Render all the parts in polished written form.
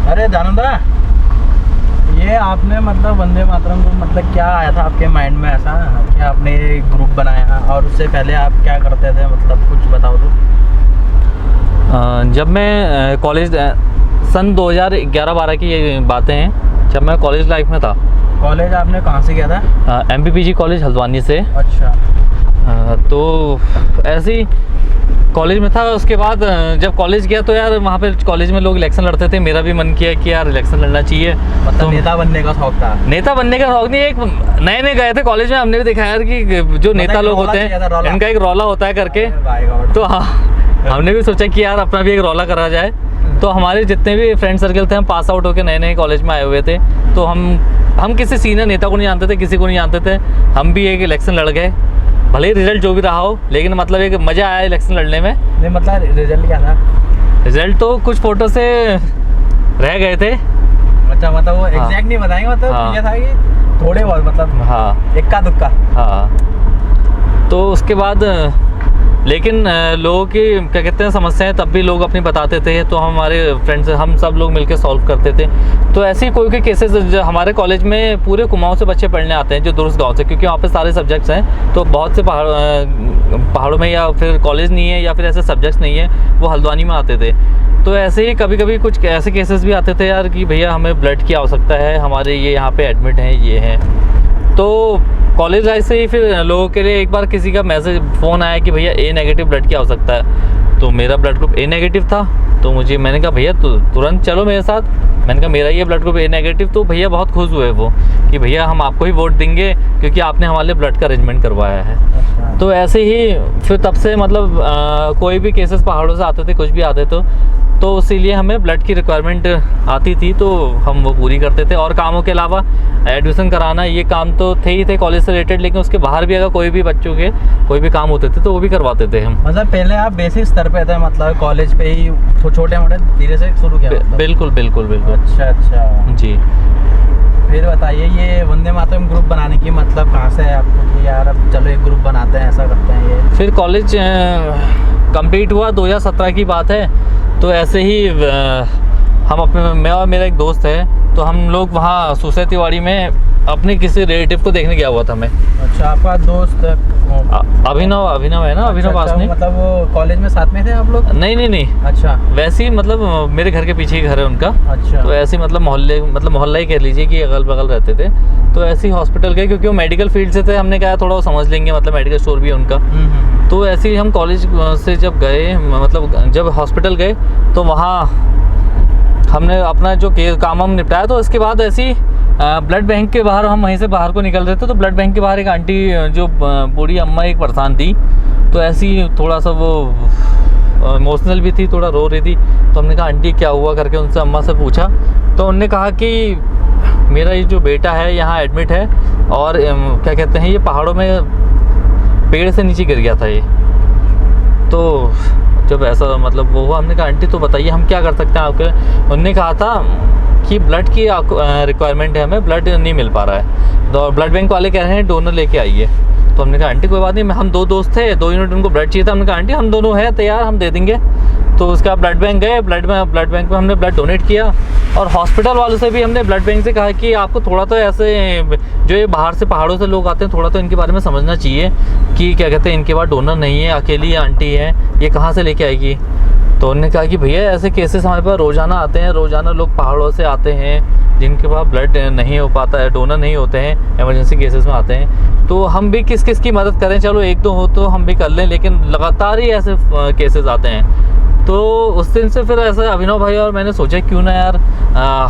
अरे दानुदा, ये आपने मतलब वंदे मातरम को मतलब क्या आया था आपके माइंड में ऐसा कि आपने ये ग्रुप बनाया, और उससे पहले आप क्या करते थे, मतलब कुछ बताओ तो। जब मैं कॉलेज सन 2011-12 की ये बातें हैं, जब मैं कॉलेज लाइफ में था। कॉलेज आपने कहाँ से किया था? MPPG कॉलेज हल्द्वानी से। अच्छा। तो ऐसे ही कॉलेज में था। उसके बाद जब कॉलेज गया तो यार वहाँ पे कॉलेज में लोग इलेक्शन लड़ते थे, मेरा भी मन किया कि यार इलेक्शन लड़ना चाहिए। मतलब तो नेता बनने का शौक था? नेता बनने का शौक नहीं, एक नए गए थे कॉलेज में, हमने भी देखा यार कि जो नेता लोग होते हैं इनका एक रौला होता है करके। तो हाँ, हमने भी सोचा कि यार अपना भी एक रौला करा जाए। तो हमारे जितने भी फ्रेंड सर्कल थे, हम पास आउट होकर नए कॉलेज में आए हुए थे। तो हम किसी सीनियर नेता को नहीं जानते थे, किसी को नहीं जानते थे। हम भी एक इलेक्शन लड़ गए, भले ही रिजल्ट जो भी रहा हो, लेकिन मतलब एक मज़ा आया इलेक्शन लड़ने में। नहीं मतलब रिजल्ट क्या था? रिजल्ट तो कुछ फोटो से रह गए थे। अच्छा, मतलब वो एग्जैक्ट नहीं बताएंगे, मतलब हाँ। ये था कि थोड़े बहुत, मतलब हाँ, इक्का दुक्का। हाँ। तो उसके बाद लेकिन लोगों की क्या कहते हैं समस्याएं तब भी लोग अपनी बताते थे, तो हमारे फ्रेंड्स हम सब लोग मिलकर सॉल्व करते थे। तो ऐसे ही कोई केसेस हमारे कॉलेज में पूरे कुमाऊं से बच्चे पढ़ने आते हैं, जो दुरुस्त गांव से, क्योंकि वहाँ पे सारे सब्जेक्ट्स हैं। तो बहुत से पहाड़ों में या फिर कॉलेज नहीं है या फिर ऐसे सब्जेक्ट्स नहीं है, वो हल्द्वानी में आते थे। तो ऐसे ही कभी कभी कुछ ऐसे केसेस भी आते थे यार कि भैया हमें ब्लड की आवश्यकता है, हमारे ये यहाँ पे एडमिट हैं, ये हैं। तो कॉलेज लाइफ से ही फिर लोगों के लिए एक बार किसी का मैसेज फ़ोन आया कि भैया A नेगेटिव ब्लड की आवश्यकता है। तो मेरा ब्लड ग्रुप A नेगेटिव था। तो मैंने कहा भैया तुरंत चलो मेरे साथ। मैंने कहा मेरा ये ब्लड ग्रुप A नेगेटिव। तो भैया बहुत खुश हुए वो कि भैया हम आपको ही वोट देंगे क्योंकि आपने हमारे लिए ब्लड का अरेंजमेंट करवाया है। अच्छा। तो ऐसे ही फिर तब से मतलब कोई भी केसेस पहाड़ों से आते थे, कुछ भी आते तो इसीलिए हमें ब्लड की रिक्वायरमेंट आती थी, तो हम वो पूरी करते थे। और कामों के अलावा एडमिशन कराना, ये काम तो थे कॉलेज से रिलेटेड, लेकिन उसके बाहर भी अगर कोई भी बच्चों के कोई भी काम होते थे तो वो भी करवाते थे हम। मतलब पहले आप बेसिक स्तर पे थे, मतलब कॉलेज पे ही छोटे मोटे धीरे से शुरू किया? बिल्कुल बिल्कुल बिल्कुल। अच्छा जी। फिर बताइए, ये वंदे मातरम ग्रुप बनाने की मतलब कहाँ से है आपको कि यार अब चलो एक ग्रुप बनाते हैं, ऐसा करते हैं ये? फिर कॉलेज कंप्लीट हुआ, 2017 की बात है। तो ऐसे ही हम मैं और मेरा एक दोस्त है, तो हम लोग वहाँ सुसे तिवाड़ी में अपने किसी रिलेटिव को देखने गया हुआ था मैं। अच्छा, आपका दोस्त अभिनव है ना? अभिनव वासनी। मतलब वो कॉलेज में साथ में थे आप लोग? नहीं। अच्छा। वैसे ही मतलब मेरे घर के पीछे ही घर है उनका। अच्छा। तो ऐसे ही मतलब मोहल्ला ही कह लीजिए कि अगल बगल रहते थे। तो ऐसे ही हॉस्पिटल गए, क्योंकि वो मेडिकल फील्ड से थे। हमने कहा थोड़ा समझ लेंगे, मतलब मेडिकल स्टोर भी है उनका। तो ऐसे ही हम कॉलेज से जब गए, मतलब जब हॉस्पिटल गए तो वहाँ हमने अपना जो काम हम निपटाया। तो इसके बाद ऐसे ही ब्लड बैंक के बाहर, हम वहीं से बाहर को निकल रहे थे, तो ब्लड बैंक के बाहर एक आंटी, जो बूढ़ी अम्मा एक परेशान थी। तो ऐसे ही थोड़ा सा वो इमोशनल भी थी, थोड़ा रो रही थी। तो हमने कहा आंटी क्या हुआ करके उनसे अम्मा से पूछा। तो उन्होंने कहा कि मेरा ये जो बेटा है यहाँ एडमिट है, और क्या कहते हैं, ये पहाड़ों में पेड़ से नीचे गिर गया था ये। तो जब ऐसा मतलब वो हुआ, हमने कहा आंटी तो बताइए हम क्या कर सकते हैं आपके। उन्होंने कहा था कि ब्लड की रिक्वायरमेंट है, हमें ब्लड नहीं मिल पा रहा है, तो ब्लड बैंक वाले कह रहे हैं डोनर लेके आइए। तो हमने कहा आंटी कोई बात नहीं, हम 2 दोस्त थे, 2 यूनिट उनको ब्लड चाहिए था। हमने कहा आंटी हम दोनों हैं तैयार, हम दे देंगे। तो उसका ब्लड बैंक गए, ब्लड बैंक में हमने ब्लड डोनेट किया। और हॉस्पिटल वालों से भी हमने ब्लड बैंक से कहा कि आपको थोड़ा तो ऐसे जो ये बाहर से पहाड़ों से लोग आते हैं, थोड़ा तो इनके बारे में समझना चाहिए कि क्या कहते हैं, इनके पास डोनर नहीं है, अकेली आंटी है, ये कहाँ से लेके आएगी। तो उन्होंने कहा कि भैया ऐसे केसेस हमारे पास रोज़ाना आते हैं, रोज़ाना लोग पहाड़ों से आते हैं जिनके पास ब्लड नहीं हो पाता है, डोनर नहीं होते हैं, इमरजेंसी केसेस में आते हैं। तो हम भी किस की मदद करें, चलो 1-2 हो तो हम भी कर लें, लेकिन लगातार ही ऐसे केसेस आते हैं। तो उस दिन से फिर ऐसा अभिनव भाई और मैंने सोचा क्यों ना यार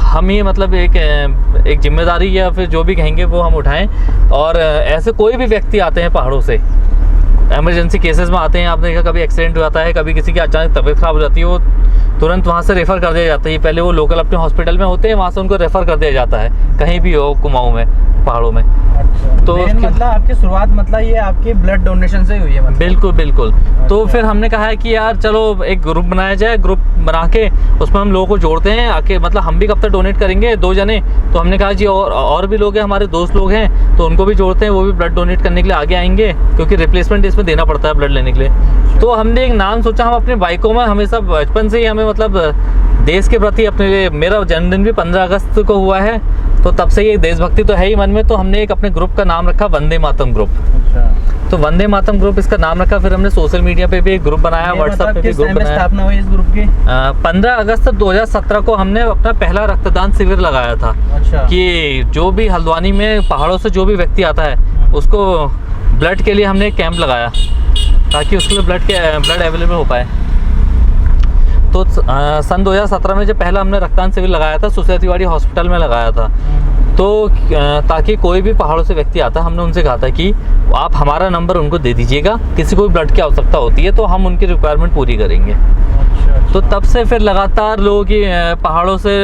हम ही मतलब एक जिम्मेदारी या फिर जो भी कहेंगे वो हम उठाएं। और ऐसे कोई भी व्यक्ति आते हैं पहाड़ों से, इमरजेंसी केसेस में आते हैं, आपने देखा कभी एक्सीडेंट हो जाता है, कभी किसी की अचानक तबीयत ख़राब हो जाती है, वो तुरंत वहाँ से रेफ़र कर दिया जाता है। पहले वो लोकल अपने हॉस्पिटल में होते हैं, वहाँ से उनको रेफ़र कर दिया जाता है, कहीं भी हो कुमाऊं में, पहाड़ों में। अच्छा। तो मतलब आपकी शुरुआत मतलब ये आपकी ब्लड डोनेशन से हुई है? मतलब बिल्कुल बिल्कुल। तो अच्छा। फिर हमने कहा है कि यार चलो एक ग्रुप बनाया जाए, ग्रुप बना के उसमें हम लोगों को जोड़ते हैं आके, मतलब हम भी कब तक डोनेट करेंगे 2 जने। तो हमने कहा जी और भी लोग हैं, हमारे दोस्त लोग हैं, तो उनको भी जोड़ते हैं, वो भी ब्लड डोनेट करने के लिए आगे आएंगे, क्योंकि रिप्लेसमेंट इसमें देना पड़ता है ब्लड लेने के लिए। तो हमने एक नाम सोचा, हम अपने बाइकों में हमेशा बचपन से ही हमें मतलब देश के प्रति अपने लिए, मेरा जन्मदिन भी 15 अगस्त को हुआ है, तो तब से ये देशभक्ति तो है ही मन में, तो हमने एक अपने ग्रुप का नाम रखा वंदे मातरम ग्रुप। अच्छा। तो वंदे मातरम ग्रुप इसका नाम रखा। फिर हमने सोशल मीडिया पे भी एक ग्रुप बनाया, व्हाट्सएप पे भी ग्रुप बनाया। स्थापना हुई इस ग्रुप की? 15 अगस्त 2017 को हमने अपना पहला रक्तदान शिविर लगाया था। अच्छा। कि जो भी हल्द्वानी में पहाड़ों से जो भी व्यक्ति आता है उसको ब्लड के लिए हमने एक कैंप लगाया, ताकि उसके लिए ब्लड अवेलेबल हो पाए। तो सन 2017 में जब पहला हमने रक्तदान शिविर लगाया था, सुसैया तिवारी हॉस्पिटल में लगाया था। तो ताकि कोई भी पहाड़ों से व्यक्ति आता, हमने उनसे कहा था कि आप हमारा नंबर उनको दे दीजिएगा, किसी को भी ब्लड की आवश्यकता होती है तो हम उनकी रिक्वायरमेंट पूरी करेंगे। अच्छा। तो तब से फिर लगातार लोगों की पहाड़ों से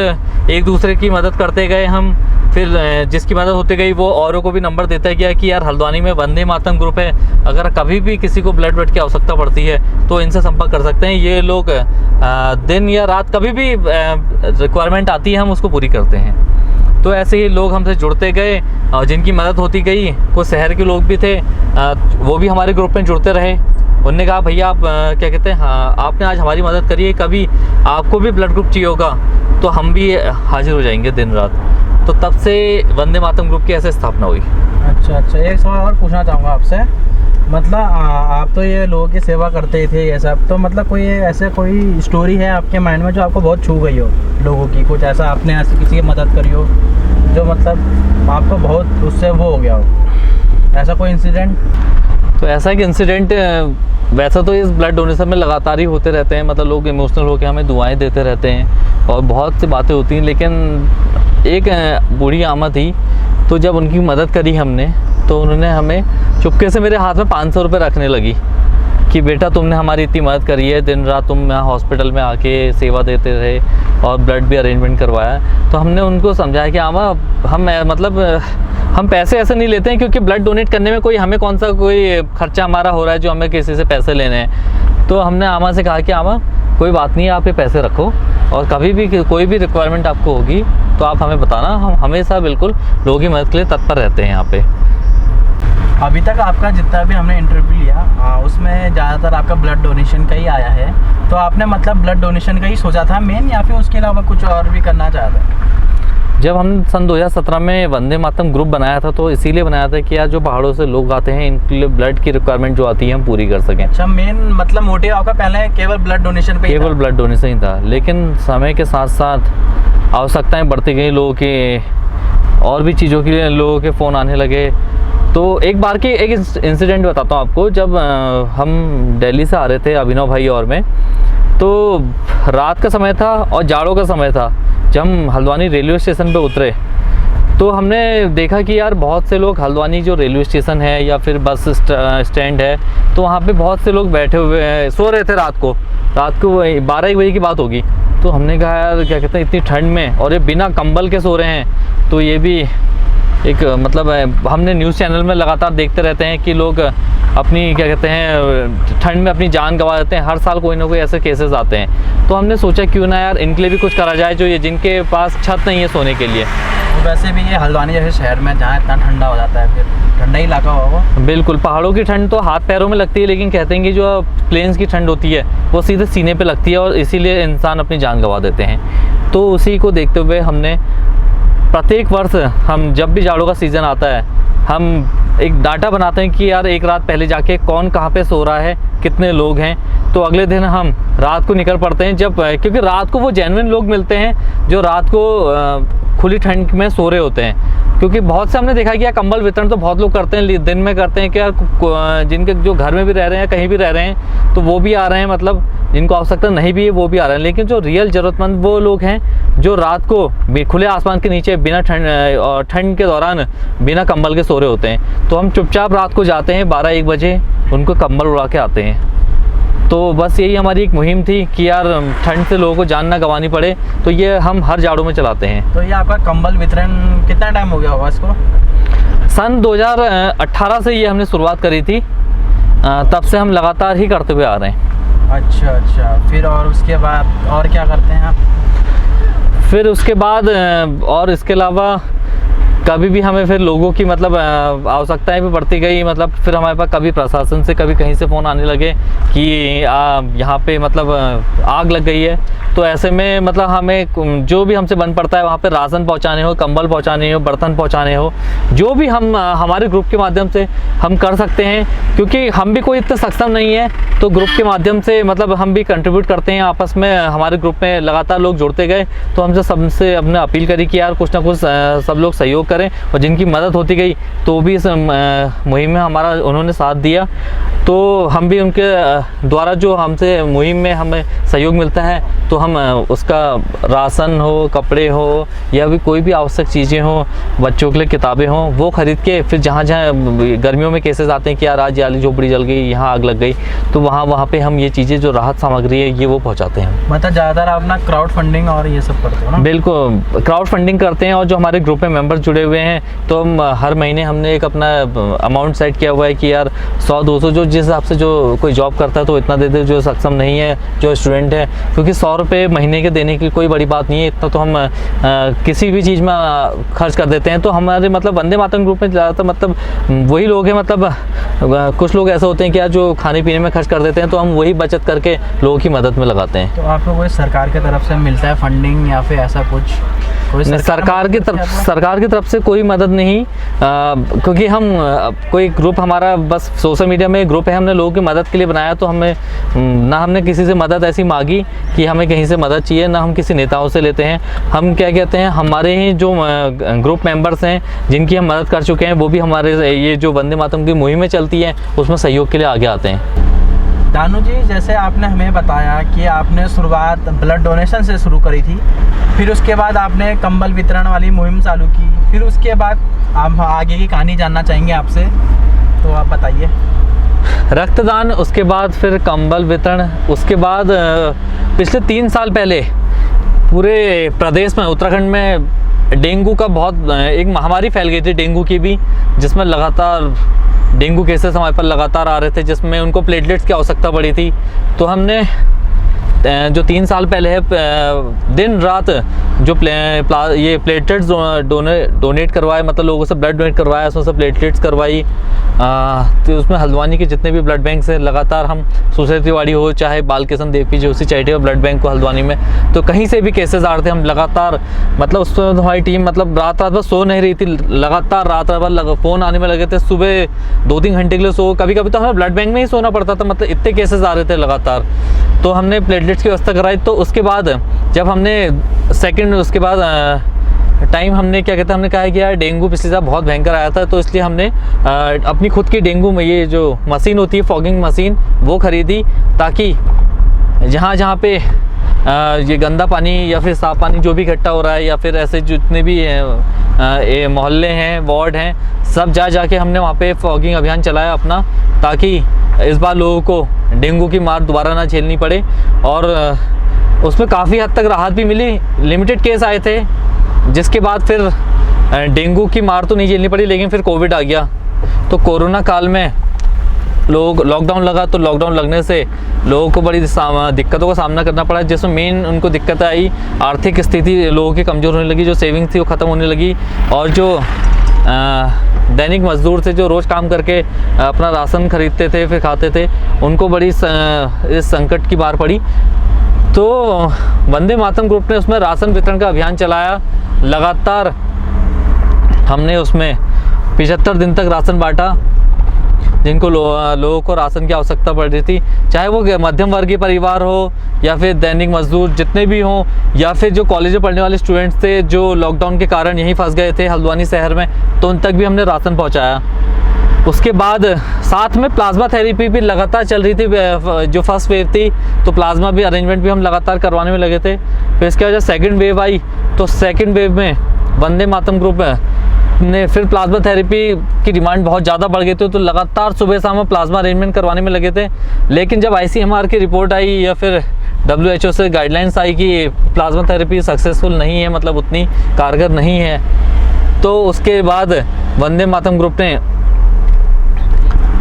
एक दूसरे की मदद करते गए हम। फिर जिसकी मदद होती गई वो औरों को भी नंबर देता गया कि यार हल्द्वानी में वंदे मातरम ग्रुप है, अगर कभी भी किसी को ब्लड की आवश्यकता पड़ती है तो इनसे संपर्क कर सकते हैं। ये लोग दिन या रात कभी भी रिक्वायरमेंट आती है हम उसको पूरी करते हैं। तो ऐसे ही लोग हमसे जुड़ते गए और जिनकी मदद होती गई, कुछ शहर के लोग भी थे, वो भी हमारे ग्रुप में जुड़ते रहे। उन्होंने कहा भैया आप क्या कहते हैं, हाँ आपने आज हमारी मदद करी है, कभी आपको भी ब्लड ग्रुप चाहिए होगा तो हम भी हाजिर हो जाएंगे दिन रात। तो तब से वंदे मातरम ग्रुप की ऐसे स्थापना हुई। अच्छा अच्छा। एक सवाल और पूछना चाहूँगा आपसे, मतलब आप तो ये लोगों की सेवा करते ही थे ये सब, तो मतलब कोई ऐसे कोई स्टोरी है आपके माइंड में जो आपको बहुत छू गई हो लोगों की, कुछ ऐसा आपने ऐसे किसी की मदद करी हो जो मतलब आपको बहुत उससे वो हो गया हो, ऐसा कोई इंसिडेंट? तो ऐसा एक इंसिडेंट, वैसा तो इस ब्लड डोनेशन में लगातार ही होते रहते हैं, मतलब लोग इमोशनल होकर हमें दुआएं देते रहते हैं और बहुत सी बातें होती हैं। लेकिन एक बूढ़ी आमा थी, तो जब उनकी मदद करी हमने तो उन्होंने हमें चुपके से मेरे हाथ में 500 रुपये रखने लगी कि बेटा तुमने हमारी इतनी मदद करी है, दिन रात तुम यहाँ हॉस्पिटल में आके सेवा देते रहे और ब्लड भी अरेंजमेंट करवाया। तो हमने उनको समझाया कि आमा हम पैसे ऐसे नहीं लेते हैं, क्योंकि ब्लड डोनेट करने में कोई हमें कौन सा कोई खर्चा हमारा हो रहा है जो हमें किसी से पैसे लेने हैं। तो हमने आमा से कहा कि आमा कोई बात नहीं है, आप ये पैसे रखो और कभी भी कोई भी रिक्वायरमेंट आपको होगी तो आप हमें बताना, हम हमेशा बिल्कुल लोगों की मदद के लिए तत्पर रहते हैं यहाँ पे। अभी तक आपका जितना भी हमने इंटरव्यू लिया उसमें ज़्यादातर आपका ब्लड डोनेशन का ही आया है, तो आपने मतलब ब्लड डोनेशन का ही सोचा था मेन, या फिर उसके अलावा कुछ और भी करना चाहते? जब हम सन 2017 में वंदे मातरम ग्रुप बनाया था तो इसीलिए बनाया था कि यार जो पहाड़ों से लोग आते हैं इनके लिए ब्लड की रिक्वायरमेंट जो आती है हम पूरी कर सकें। अच्छा, मेन मतलब मोटिव आपका पहले केवल ब्लड डोनेशन पे ही केवल ब्लड डोनेशन ही था। लेकिन समय के साथ साथ आवश्यकताएं बढ़ती गई लोगों के, और भी चीज़ों के लिए लोगों के फ़ोन आने लगे। तो एक बार की एक इंसिडेंट बताता हूँ आपको। जब हम दिल्ली से आ रहे थे अभिनव भाई और मैं, तो रात का समय था और जाड़ों का समय था। जब हम हल्द्वानी रेलवे स्टेशन पे उतरे तो हमने देखा कि यार बहुत से लोग, हल्द्वानी जो रेलवे स्टेशन है या फिर बस स्टैंड है, तो वहाँ पे बहुत से लोग बैठे हुए हैं, सो रहे थे रात को 12-1 बजे की बात होगी। तो हमने कहा यार क्या कहते हैं इतनी ठंड में और ये बिना कंबल के सो रहे हैं, तो ये भी एक मतलब हमने न्यूज़ चैनल में लगातार देखते रहते हैं कि लोग अपनी क्या कहते हैं ठंड में अपनी जान गंवा देते हैं। हर साल कोई ना कोई ऐसे केसेस आते हैं। तो हमने सोचा क्यों ना यार इनके लिए भी कुछ करा जाए, जो ये जिनके पास छत नहीं है सोने के लिए। तो वैसे भी ये हल्द्वानी जैसे शहर में जहाँ इतना ठंडा हो जाता है, फिर ठंडा ही इलाका होगा। बिल्कुल, पहाड़ों की ठंड तो हाथ पैरों में लगती है, लेकिन कहते हैं कि जो प्लेन्स की ठंड होती है वो सीधे सीने पे लगती है और इसीलिए इंसान अपनी जान गंवा देते हैं। तो उसी को देखते हुए हमने प्रत्येक वर्ष, हम जब भी जाड़ों का सीज़न आता है, हम एक डाटा बनाते हैं कि यार एक रात पहले जाके कौन कहाँ पे सो रहा है, कितने लोग हैं। तो अगले दिन हम रात को निकल पड़ते हैं, जब क्योंकि रात को वो जेन्युइन लोग मिलते हैं जो रात को खुली ठंड में सो रहे होते हैं। क्योंकि बहुत से हमने देखा कि यार कंबल वितरण तो बहुत लोग करते हैं, दिन में करते हैं कि यार जिनके जो घर में भी रह रहे हैं, कहीं भी रह रहे हैं, तो वो भी आ रहे हैं, मतलब जिनको आवश्यकता नहीं भी है वो भी आ रहे हैं। लेकिन जो रियल ज़रूरतमंद वो लोग हैं जो रात को खुले आसमान के नीचे बिना ठंड के दौरान बिना कंबल के सो रहे होते हैं, तो हम चुपचाप रात को जाते हैं 12-1 बजे, उनको कंबल उड़ा के आते हैं। तो बस यही हमारी एक मुहिम थी कि यार ठंड से लोगों को जान ना गंवानी पड़े, तो ये हम हर जाड़ों में चलाते हैं। तो ये आपका कंबल वितरण कितना टाइम हो गया होगा इसको? सन 2018 से ये हमने शुरुआत करी थी, तब से हम लगातार ही करते हुए आ रहे हैं। अच्छा अच्छा, फिर और उसके बाद और क्या करते हैं आप? फिर उसके बाद और इसके अलावा कभी भी हमें फिर लोगों की मतलब आवश्यकताएं भी बढ़ती गई, मतलब फिर हमारे पास कभी प्रशासन से कभी कहीं से फ़ोन आने लगे कि यहाँ पे मतलब आग लग गई है। तो ऐसे में मतलब हमें जो भी हमसे बन पड़ता है, वहाँ पे राशन पहुँचाने हो, कंबल पहुँचाने हो, बर्तन पहुँचाने हो, जो भी हम हमारे ग्रुप के माध्यम से हम कर सकते हैं, क्योंकि हम भी कोई इतना सक्षम नहीं है। तो ग्रुप के माध्यम से मतलब हम भी कंट्रीब्यूट करते हैं आपस में। हमारे ग्रुप में लगातार लोग जुड़ते गए, तो हमसे सबसे अपने अपील करी कि यार कुछ ना कुछ सब लोग सहयोग करें, और जिनकी मदद होती गई तो भी इस मुहिम में हमारा उन्होंने साथ दिया। तो हम भी उनके द्वारा जो हमसे मुहिम में हमें सहयोग मिलता है, तो हम उसका राशन हो, कपड़े हो, या भी कोई भी आवश्यक चीज़ें हो, बच्चों के लिए किताबें हों, वो खरीद के फिर जहाँ जहाँ गर्मियों में केसेस आते हैं कि यार आज वाली झोपड़ी जल गई, यहाँ आग लग गई, तो वहाँ पे हम ये चीज़ें जो राहत सामग्री है ये वो पहुँचाते हैं। मतलब ज़्यादातर आप ना क्राउड फंडिंग और ये सब करते हो ना? बिल्कुल, क्राउड फंडिंग करते हैं, और जो हमारे ग्रुप में मेंबर्स जुड़े हुए हैं, तो हम हर महीने हमने एक अपना अमाउंट सेट किया हुआ है कि यार 100-200 जो जिस हिसाब से जो कोई जॉब करता है तो इतना दे दे, जो सक्षम नहीं है, जो स्टूडेंट है, क्योंकि 100 रुपये महीने के देने की कोई बड़ी बात नहीं है, इतना तो हम किसी भी चीज़ में खर्च कर देते हैं। तो हमारे मतलब वंदे मातरम ग्रुप में ज़्यादातर मतलब वही लोग हैं, मतलब कुछ लोग ऐसे होते हैं कि यार जो खाने पीने में खर्च कर देते हैं, तो हम वही बचत करके लोगों की मदद में लगाते हैं। तो आप लोगों को सरकार की तरफ से मिलता है फंडिंग या फिर ऐसा कुछ? सरकार की तरफ से कोई मदद नहीं, क्योंकि हम कोई ग्रुप हमारा बस सोशल मीडिया में ग्रुप है, हमने लोगों की मदद के लिए बनाया। तो हमें ना हमने किसी से मदद ऐसी मांगी कि हमें कहीं से मदद चाहिए, ना हम किसी नेताओं से लेते हैं। हम क्या कहते हैं, हमारे ही जो ग्रुप मेंबर्स हैं जिनकी हम मदद कर चुके हैं, वो भी हमारे ये जो वंदे मातरम की मुहिमें चलती हैं उसमें सहयोग के लिए आगे आते हैं। दानू जी, जैसे आपने हमें बताया कि आपने शुरुआत ब्लड डोनेशन से शुरू करी थी, फिर उसके बाद आपने कंबल वितरण वाली मुहिम चालू की, फिर उसके बाद हम आगे की कहानी जानना चाहेंगे आपसे, तो आप बताइए। रक्तदान, उसके बाद फिर कंबल वितरण, उसके बाद पिछले 3 साल पहले पूरे प्रदेश में, उत्तराखंड में डेंगू का बहुत एक महामारी फैल गई थी, डेंगू की भी, जिसमें लगातार डेंगू केसेस हमारे पर लगातार आ रहे थे, जिसमें उनको प्लेटलेट्स की आवश्यकता पड़ी थी। तो हमने जो 3 साल पहले है, दिन रात जो ये प्लेटलेट्स डोनेट करवाए, मतलब लोगों से ब्लड डोनेट करवाया, उसमें से प्लेटलेट्स करवाई। तो उसमें हल्द्वानी के जितने भी ब्लड बैंक से लगातार हम, सुशेर तिवारी हो चाहे बाल किशन देवी जो उसी चैरिटेबल ब्लड बैंक को हल्द्वानी में, तो कहीं से भी केसेस आ रहे थे, हम लगातार मतलब उस समय हमारी टीम मतलब रात भर सो नहीं रही थी, लगातार रात भर फ़ोन आने में लगे थे, सुबह 2-3 घंटे के लिए सो, कभी कभी तो हमें ब्लड बैंक में ही सोना पड़ता था, मतलब इतने केसेस आ रहे थे लगातार। तो हमने प्लेटलेट्स की व्यवस्था कराई। तो उसके बाद जब हमने उसके बाद टाइम हमने क्या कहते हैं, हमने कहा कि यार डेंगू पिछले साल बहुत भयंकर आया था, तो इसलिए हमने अपनी खुद की डेंगू में ये जो मशीन होती है, फॉगिंग मशीन, वो खरीदी, ताकि जहाँ जहाँ पे ये गंदा पानी या फिर साफ़ पानी जो भी इकट्ठा हो रहा है, या फिर ऐसे जितने भी मोहल्ले हैं, वार्ड हैं, सब जाके हमने वहाँ पे फॉगिंग अभियान चलाया अपना, ताकि इस बार लोगों को डेंगू की मार दोबारा ना झेलनी पड़े। और उसमें काफ़ी हद तक राहत भी मिली। लिमिटेड केस आए थे, जिसके बाद फिर डेंगू की मार तो नहीं झेलनी पड़ी, लेकिन फिर कोविड आ गया। तो कोरोना काल में लॉकडाउन लगा, तो लॉकडाउन लगने से लोगों को बड़ी दिक्कतों का सामना करना पड़ा, जिसमें मेन उनको दिक्कत आई, आर्थिक स्थिति लोगों की कमज़ोर होने लगी, जो सेविंग थी वो ख़त्म होने लगी, और जो दैनिक मजदूर थे जो रोज़ काम करके अपना राशन खरीदते थे फिर खाते थे, उनको बड़ी इस संकट की मार पड़ी। तो वंदे मातरम ग्रुप ने उसमें राशन वितरण का अभियान चलाया। लगातार हमने उसमें 75 दिन तक राशन बांटा, जिनको लोगों को राशन की आवश्यकता पड़ रही थी, चाहे वो मध्यम वर्गीय परिवार हो या फिर दैनिक मजदूर जितने भी हों, या फिर जो कॉलेज में पढ़ने वाले स्टूडेंट्स थे जो लॉकडाउन के कारण यहीं फंस गए थे हल्द्वानी शहर में, तो उन तक भी हमने राशन पहुंचाया। उसके बाद साथ में प्लाज्मा थेरेपी भी लगातार चल रही थी, जो फर्स्ट वेव थी, तो प्लाज्मा भी अरेंजमेंट भी हम लगातार करवाने में लगे थे। फिर इसके बाद जब सेकेंड वेव आई, तो सेकेंड वेव में वंदे मातरम ग्रुप ने फिर प्लाज्मा थेरेपी की डिमांड बहुत ज़्यादा बढ़ गई थी, तो लगातार सुबह शाम प्लाज्मा अरेंजमेंट करवाने में लगे थे। लेकिन जब ICMR की रिपोर्ट आई या फिर WHO से गाइडलाइंस आई कि प्लाज्मा थेरेपी सक्सेसफुल नहीं है, मतलब उतनी कारगर नहीं है, तो उसके बाद वंदे मातरम ग्रुप ने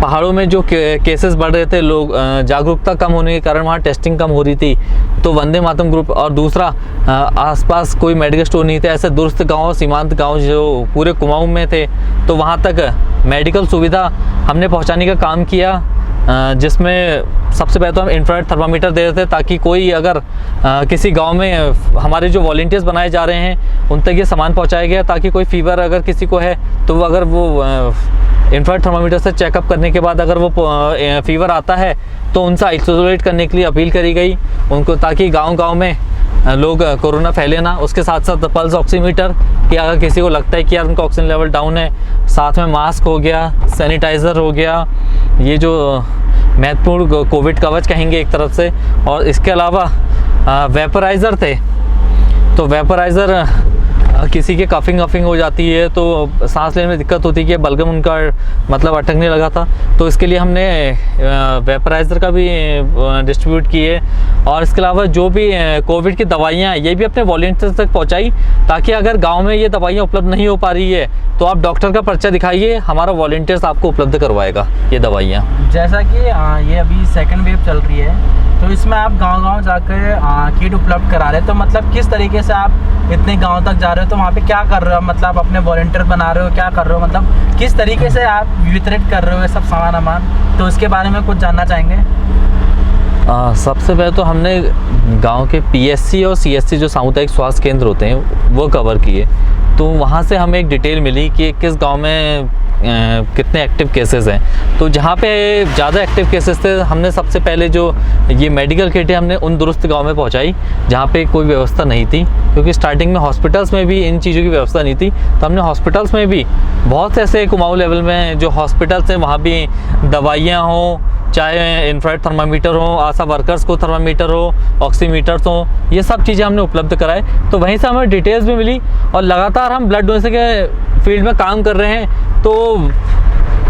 पहाड़ों में जो केसेस बढ़ रहे थे, लोग जागरूकता कम होने के कारण वहाँ टेस्टिंग कम हो रही थी, तो वंदे मातरम ग्रुप, और दूसरा आसपास कोई मेडिकल स्टोर नहीं थे, ऐसे दूरस्थ गांव, सीमांत गांव जो पूरे कुमाऊं में थे, तो वहाँ तक मेडिकल सुविधा हमने पहुँचाने का काम किया, जिसमें सबसे पहले तो हम इंफ्रारेड थर्मामीटर दे रहे थे, ताकि कोई अगर किसी गांव में हमारे जो वॉलंटियर्स बनाए जा रहे हैं उन तक ये सामान पहुंचाया गया, ताकि कोई फीवर अगर किसी को है तो वो अगर वो इंफ्रारेड थर्मामीटर से चेकअप करने के बाद अगर वो फीवर आता है तो उनसे आइसोलेट करने के लिए अपील करी गई उनको, ताकि गाँव-गाँव में लोग कोरोना फैले ना। उसके साथ साथ पल्स ऑक्सीमीटर कि अगर किसी को लगता है कि यार उनका ऑक्सीजन लेवल डाउन है, साथ में मास्क हो गया, सैनिटाइज़र हो गया, ये जो महत्वपूर्ण कोविड कवच कहेंगे एक तरफ से, और इसके अलावा वेपराइज़र थे, तो वेपराइज़र किसी के कफिंग हो जाती है तो सांस लेने में दिक्कत होती है, बलगम उनका मतलब अटकने लगा था, तो इसके लिए हमने वेपराइज़र का भी डिस्ट्रीब्यूट किए। और इसके अलावा जो भी कोविड की दवाइयाँ ये भी अपने वॉलंटियर्स तक पहुँचाई, ताकि अगर गांव में ये दवाइयाँ उपलब्ध नहीं हो पा रही है तो आप डॉक्टर का पर्चा दिखाइए, हमारा वॉलंटियर्स आपको उपलब्ध करवाएगा ये दवाइयाँ। जैसा कि ये अभी सेकंड वेव चल रही है, तो इसमें आप गांव-गांव जाकर किट उपलब्ध करा रहे हैं, तो मतलब किस तरीके से आप इतने गांव तक जा रहे हो, तो वहाँ पे क्या कर रहे हो, मतलब अपने वॉलंटियर बना रहे हो, क्या कर रहे हो, मतलब किस तरीके से आप वितरित कर रहे हो ये सब सामान, तो इसके बारे में कुछ जानना चाहेंगे। सबसे पहले तो हमने गांव के पीएससी और सीएससी जो सामुदायिक स्वास्थ्य केंद्र होते हैं वो कवर किए, तो वहाँ से हमें एक डिटेल मिली कि किस गांव में कितने एक्टिव केसेस हैं। तो जहाँ पे ज़्यादा एक्टिव केसेस थे, हमने सबसे पहले जो ये मेडिकल किट है हमने उन दुरुस्त गांव में पहुँचाई जहाँ पे कोई व्यवस्था नहीं थी, क्योंकि स्टार्टिंग में हॉस्पिटल्स में भी इन चीज़ों की व्यवस्था नहीं थी, तो हमने हॉस्पिटल्स में भी बहुत से ऐसे कुमाऊं लेवल में जो हॉस्पिटल्स हैं वहाँ भी दवाइयाँ हों, चाहे इंफ्रारेड थर्मामीटर हो, आशा वर्कर्स को थर्मामीटर हो, ऑक्सीमीटर्स हो, ये सब चीज़ें हमने उपलब्ध कराए। तो वहीं से हमें डिटेल्स भी मिली, और लगातार हम ब्लड डोनेशन के फील्ड में काम कर रहे हैं। तो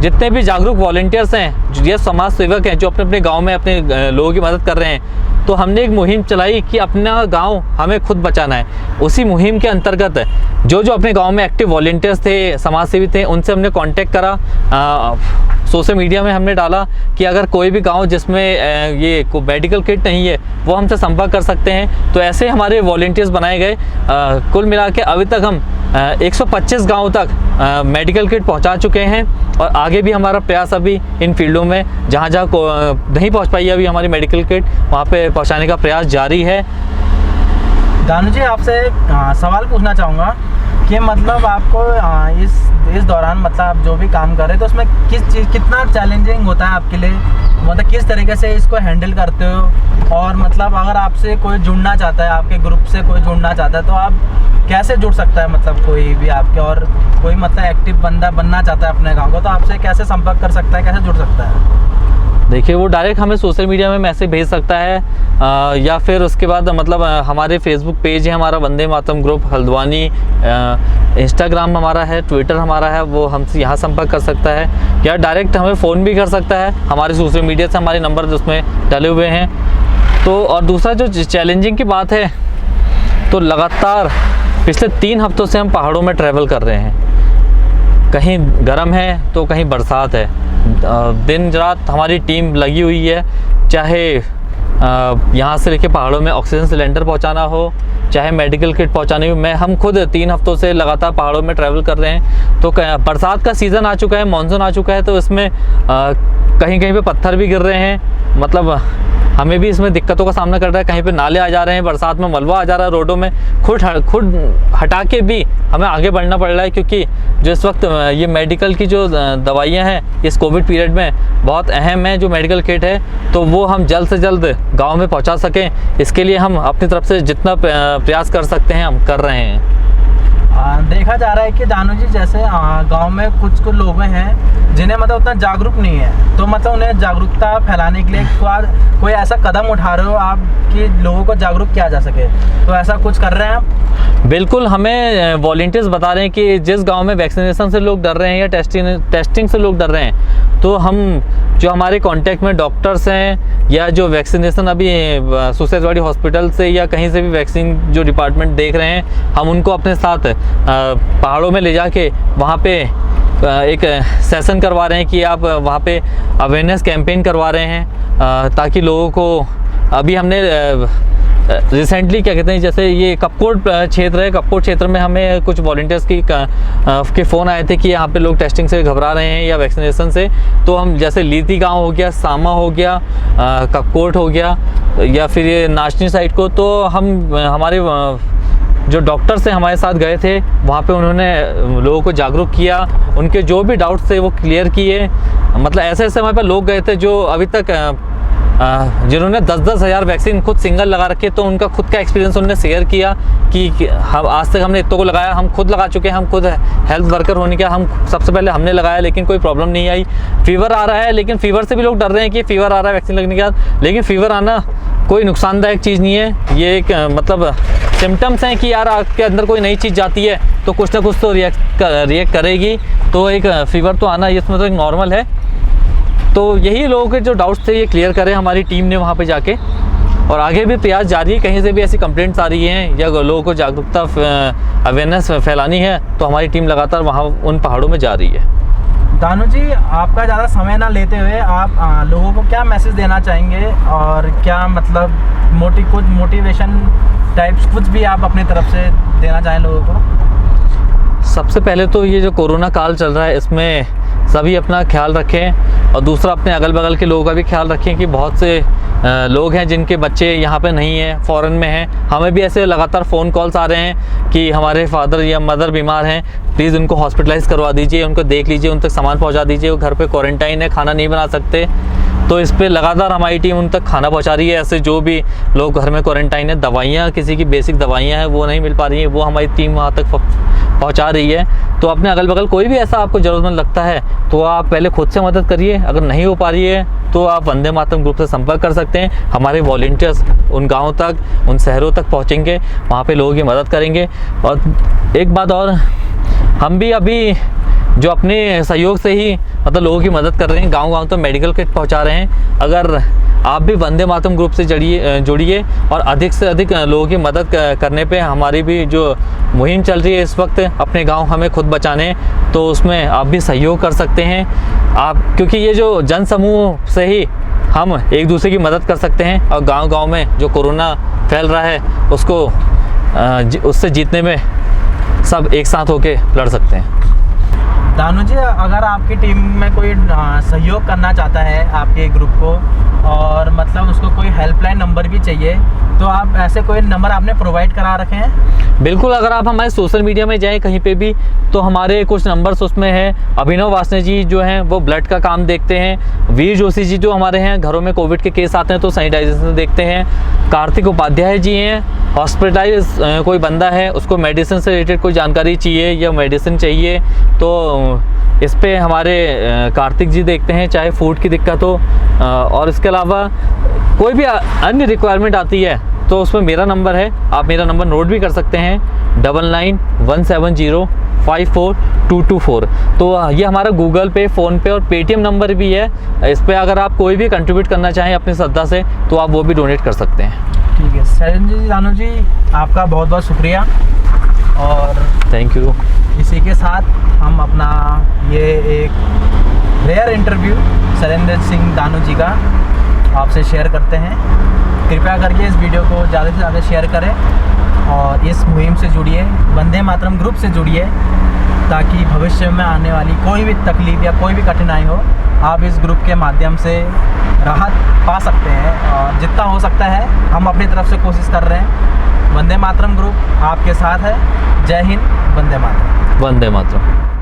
जितने भी जागरूक वॉलंटियर्स हैं, ये समाज सेवक हैं जो अपने अपने गांव में अपने लोगों की मदद कर रहे हैं, तो हमने एक मुहिम चलाई कि अपना गांव हमें खुद बचाना है। उसी मुहिम के अंतर्गत जो अपने गांव में एक्टिव वॉलंटियर्स थे, समाजसेवी थे, उनसे हमने कांटेक्ट करा, सोशल मीडिया में हमने डाला कि अगर कोई भी गांव जिसमें ये मेडिकल किट नहीं है वो हमसे संपर्क कर सकते हैं। तो ऐसे हमारे वॉलंटियर्स बनाए गए। कुल मिला के अभी तक हम 125 गाँव तक मेडिकल किट पहुंचा चुके हैं, और आगे भी हमारा प्रयास अभी इन फील्डों में जहाँ नहीं पहुंच पाई अभी हमारी मेडिकल किट, वहाँ पे पहुंचाने का प्रयास जारी है। दानू जी, आपसे सवाल पूछना चाहूँगा कि मतलब आपको इस दौरान मतलब आप जो भी काम कर रहे हैं तो उसमें कितना चैलेंजिंग होता है आपके लिए, मतलब किस तरीके से इसको हैंडल करते हो, और मतलब अगर आपसे कोई जुड़ना चाहता है, आपके ग्रुप से कोई जुड़ना चाहता है तो आप कैसे जुड़ सकता है, मतलब कोई भी आपके, और कोई मतलब एक्टिव बंदा बनना चाहता है अपने गाँव को, तो आपसे कैसे संपर्क कर सकता है, कैसे जुड़ सकता है? देखिए, वो डायरेक्ट हमें सोशल मीडिया में मैसेज भेज सकता है, या फिर उसके बाद मतलब हमारे फेसबुक पेज है हमारा वंदे मातरम ग्रुप हल्द्वानी, इंस्टाग्राम हमारा है, ट्विटर हमारा है, वो हमसे यहाँ संपर्क कर सकता है, या डायरेक्ट हमें फ़ोन भी कर सकता है। हमारे सोशल मीडिया से हमारे नंबर उसमें डले हुए हैं। तो और दूसरा जो चैलेंजिंग की बात है, तो लगातार पिछले 3 हफ्तों से हम पहाड़ों में ट्रैवल कर रहे हैं। कहीं गर्म है तो कहीं बरसात है, दिन रात हमारी टीम लगी हुई है, चाहे यहाँ से लेके पहाड़ों में ऑक्सीजन सिलेंडर पहुँचाना हो, चाहे मेडिकल किट पहुँचानी हो। हम खुद 3 हफ्तों से लगातार पहाड़ों में ट्रैवल कर रहे हैं। तो बरसात का सीज़न आ चुका है, मानसून आ चुका है, तो इसमें कहीं कहीं पे पत्थर भी गिर रहे हैं, मतलब हमें भी इसमें दिक्कतों का सामना कर रहा है। कहीं पे नाले आ जा रहे हैं, बरसात में मलबा आ जा रहा है रोडों में, खुद हटा के भी हमें आगे बढ़ना पड़ रहा है, क्योंकि जो इस वक्त ये मेडिकल की जो दवाइयाँ हैं इस कोविड पीरियड में बहुत अहम है, जो मेडिकल किट है, तो वो हम जल्द से जल्द गांव में पहुंचा सकें, इसके लिए हम अपनी तरफ से जितना प्रयास कर सकते हैं हम कर रहे हैं। देखा जा रहा है कि दानू जी, जैसे गांव में कुछ लोग हैं जिन्हें मतलब उतना जागरूक नहीं है, तो मतलब उन्हें जागरूकता फैलाने के लिए कोई ऐसा कदम उठा रहे हो आप कि लोगों को जागरूक किया जा सके, तो ऐसा कुछ कर रहे हैं आप? बिल्कुल, हमें वॉलंटियर्स बता रहे हैं कि जिस गांव में वैक्सीनेशन से लोग डर रहे हैं या टेस्टिंग से लोग डर रहे हैं, तो हम जो हमारे कांटेक्ट में डॉक्टर्स हैं या जो वैक्सीनेशन अभी सुसेजवाड़ी हॉस्पिटल से या कहीं से भी वैक्सीन जो डिपार्टमेंट देख रहे हैं, हम उनको अपने साथ पहाड़ों में ले जाके वहाँ पे एक सेशन करवा रहे हैं कि आप वहाँ पे अवेयरनेस कैंपेन करवा रहे हैं ताकि लोगों को, अभी हमने रिसेंटली क्या कहते हैं, जैसे ये कपकोट क्षेत्र है, कपकोट क्षेत्र में हमें कुछ वॉलंटियर्स के फ़ोन आए थे कि यहाँ पे लोग टेस्टिंग से घबरा रहे हैं या वैक्सीनेशन से। तो हम जैसे लीती गांव हो गया, सामा हो गया, कपकोट हो गया, या फिर ये नाचनी साइड को, तो हम हमारे जो डॉक्टर्स हैं हमारे साथ गए थे वहाँ पे, उन्होंने लोगों को जागरूक किया, उनके जो भी डाउट्स थे वो क्लियर किए। मतलब ऐसे ऐसे हमारे पास लोग गए थे जो अभी तक जिन्होंने 10-10 हज़ार वैक्सीन खुद सिंगल लगा रखे, तो उनका खुद का एक्सपीरियंस उन्होंने शेयर किया कि हम आज तक हमने इतनों को लगाया, हम खुद लगा चुके हैं, हम खुद हेल्थ वर्कर होने के, हम सबसे पहले हमने लगाया लेकिन कोई प्रॉब्लम नहीं आई। फीवर आ रहा है, लेकिन फीवर से भी लोग डर रहे हैं कि फीवर आ रहा है वैक्सीन लगने के बाद, लेकिन फीवर आना कोई नुकसानदायक चीज़ नहीं है। ये एक मतलब सिम्टम्स हैं कि यार आपके अंदर कोई नई चीज़ जाती है तो कुछ ना कुछ तो रिएक्ट करेगी, तो एक फीवर तो आना इसमें तो एक नॉर्मल है। तो यही लोगों के जो डाउट्स थे ये क्लियर करें हमारी टीम ने वहाँ पे जाके, और आगे भी प्रयास जारी है। कहीं से भी ऐसी कंप्लेंट्स आ रही हैं या लोगों को जागरूकता अवेयरनेस फैलानी है तो हमारी टीम लगातार वहाँ उन पहाड़ों में जा रही है। दानू जी, आपका ज़्यादा समय ना लेते हुए आप लोगों को क्या मैसेज देना चाहेंगे, और क्या मतलब कुछ मोटिवेशन टाइप्स कुछ भी आप अपनी तरफ से देना चाहें लोगों को? सबसे पहले तो ये जो कोरोना काल चल रहा है इसमें सभी अपना ख्याल रखें, और दूसरा अपने अगल बगल के लोगों का भी ख्याल रखें कि बहुत से लोग हैं जिनके बच्चे यहाँ पे नहीं हैं, फ़ॉरेन में हैं। हमें भी ऐसे लगातार फ़ोन कॉल्स आ रहे हैं कि हमारे फादर या मदर बीमार हैं, प्लीज़ उनको हॉस्पिटलाइज़ करवा दीजिए, उनको देख लीजिए, उन तक सामान पहुँचा दीजिए, वो घर पे क्वारंटाइन है, खाना नहीं बना सकते। तो इस पे लगातार हमारी टीम उन तक खाना पहुँचा रही है। ऐसे जो भी लोग घर में क्वारंटाइन है, दवाइयाँ, किसी की बेसिक दवाइयाँ हैं वो नहीं मिल पा रही हैं, वो हमारी टीम वहाँ तक पहुँचा रही है। तो अपने अगल बगल कोई भी ऐसा आपको ज़रूरतमंद लगता है तो आप पहले खुद से मदद करिए, अगर नहीं हो पा रही है तो आप वंदे मातरम ग्रुप से संपर्क कर सकते हैं। हमारे वॉलंटियर्स उन गाँवों तक, उन शहरों तक पहुँचेंगे, वहाँ पे लोगों की मदद करेंगे। और एक बात और, हम भी अभी जो अपने सहयोग से ही मतलब लोगों की मदद कर रहे हैं, गांव-गांव तो मेडिकल किट पहुंचा रहे हैं। अगर आप भी वंदे मातरम ग्रुप से जुड़िए और अधिक से अधिक लोगों की मदद करने पे हमारी भी जो मुहिम चल रही है इस वक्त, अपने गांव हमें खुद बचाने, तो उसमें आप भी सहयोग कर सकते हैं आप, क्योंकि ये जो जन समूह से ही हम एक दूसरे की मदद कर सकते हैं, और गांव-गांव में जो कोरोना फैल रहा है उसको उससे जीतने में सब एक साथ होके लड़ सकते हैं। दानू जी, अगर आपकी टीम में कोई सहयोग करना चाहता है आपके ग्रुप को, और मतलब उसको कोई हेल्पलाइन नंबर भी चाहिए, तो आप ऐसे कोई नंबर आपने प्रोवाइड करा रखे हैं? बिल्कुल, अगर आप हमारे सोशल मीडिया में जाएं कहीं पे भी तो हमारे कुछ नंबर्स उसमें हैं। अभिनव वासने जी जो हैं वो ब्लड का काम देखते हैं। वीर जोशी जी जो हमारे हैं, घरों में कोविड के केस आते हैं तो सैनिटाइजेशन देखते हैं। कार्तिक उपाध्याय जी हैं, हॉस्पिटलाइज कोई बंदा है उसको मेडिसिन से रिलेटेड कोई जानकारी चाहिए या मेडिसिन चाहिए तो इस पे हमारे कार्तिक जी देखते हैं, चाहे फूड की दिक्कत हो। और इसके अलावा कोई भी अन्य रिक्वायरमेंट आती है तो उसमें मेरा नंबर है, आप मेरा नंबर नोट भी कर सकते हैं, 9917054224। तो ये हमारा गूगल पे, फ़ोन पे और पेटीएम नंबर भी है। इस पर अगर आप कोई भी कंट्रीब्यूट करना चाहें अपनी श्रद्धा से तो आप वो भी डोनेट कर सकते हैं। ठीक है शैलेंद्र जी, दानू जी, आपका बहुत बहुत शुक्रिया, और थैंक यू। इसी के साथ हम अपना ये एक रेयर इंटरव्यू शैलेंद्र सिंह दानू जी का आपसे शेयर करते हैं। कृपया करके इस वीडियो को ज़्यादा से ज़्यादा शेयर करें और इस मुहिम से जुड़िए, वंदे मातरम ग्रुप से जुड़िए, ताकि भविष्य में आने वाली कोई भी तकलीफ़ या कोई भी कठिनाई हो आप इस ग्रुप के माध्यम से राहत पा सकते हैं। और जितना हो सकता है हम अपनी तरफ से कोशिश कर रहे हैं। वंदे मातरम ग्रुप आपके साथ है। जय हिंद, वंदे मातरम। वंदे मातरम।